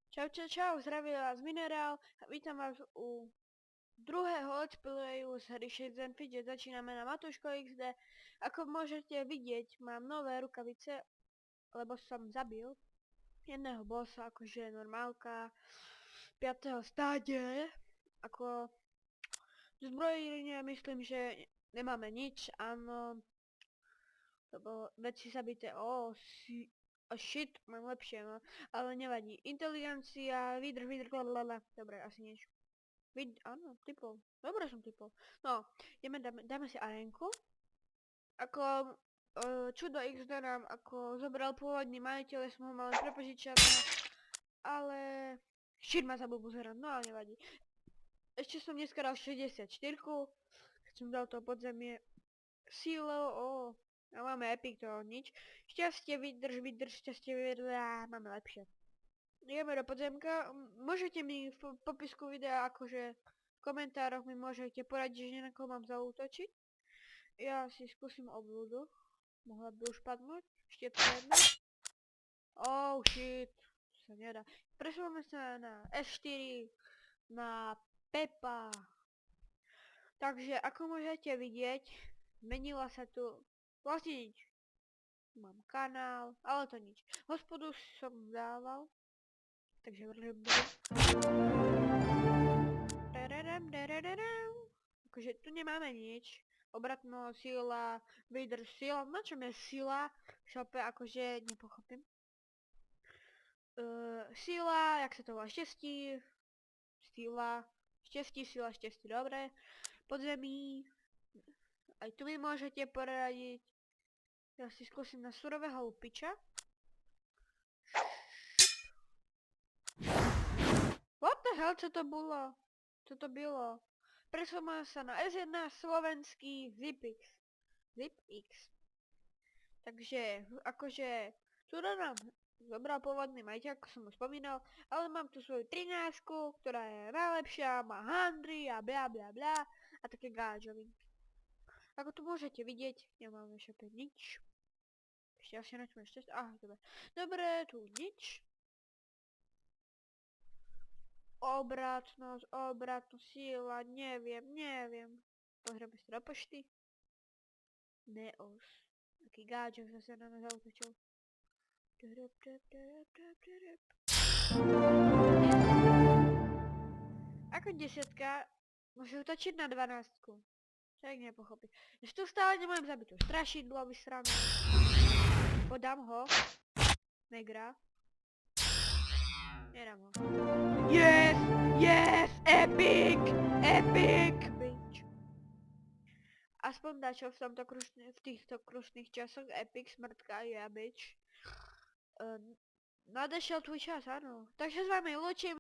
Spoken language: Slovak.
Čau, zdraví vás Minerál a vítam vás u druhého let's playu z hry Shades & Fidget. Začíname na Matuško XD. Ako môžete vidieť, mám nové rukavice, lebo som zabil jedného bossa, akože normálka 5. stádia. Ako zbrojenie myslím, že nemáme nič, áno, lebo veci zabité, shit, mám lepšie, no, ale nevadí. Inteligencia, výdrž, blablabla. Dobre, asi niečo. Áno, typol. Dobre som typol. No, dáme si arenku. Ako Čudo XD nám ako zobral pôvodný majiteľ, som ho mal prepožičaného, ale shit ma zabыл buzerant, no ale nevadí. Ešte som dneska dal 64, keď som dal to podzemie sílo, a máme epic, to nič. Šťastie, vydrž, šťastie, máme lepšie. Ideme do podzemka, môžete mi v popisku videa, akože v komentároch mi môžete poradiť, že na koho mám zaútočiť. Ja si skúsim oblúdu, mohla by už padnúť, štietka jedna. Oh shit, to sa nedá. Presúvame sa na S4, na Pepa. Takže ako môžete vidieť, zmenila sa tu vlastne nič. Mám kanál, ale to nič. Hospodu som dával, takže akože tu nemáme nič. Obratná sila, výdrž sila, na čom je sila? Šope, akože nepochopím. Sila, jak sa to volá, šťastí, sila, šťastí, dobre. Podzemí, aj tu mi môžete poradiť. Ja si skúsim na surového lupiča. What the hell, čo to bolo? Čo to bylo? Presúvam sa na S1 slovenský ZipX. Takže, akože, tu nám zobral pôvodný majiteľ, ako som už spomínal, ale mám tu svoju 13, ktorá je najlepšia, má handry a bla bla bla a také gáčovinky. Ako tu môžete vidieť, nemám ešte opäť nič. Ešte asi načme šťastie, dobre. Dobre, tu nič. Obratnosť, sila, neviem. Pozrieme si do pošty. Neos. Taký gáčok zase na nás zautočil. Ako 10 môže utočiť na 12. Človek nepochopí. Že tu stále nemám zabitú strašidlo vysrané. Podám ho. Negra. Nedám ho. Yes, epic, bitch. Aspoň dačo v týchto krušných časoch, epic, smrtka, bitch. Nadešel tvoj čas, áno. Takže s vami lučím.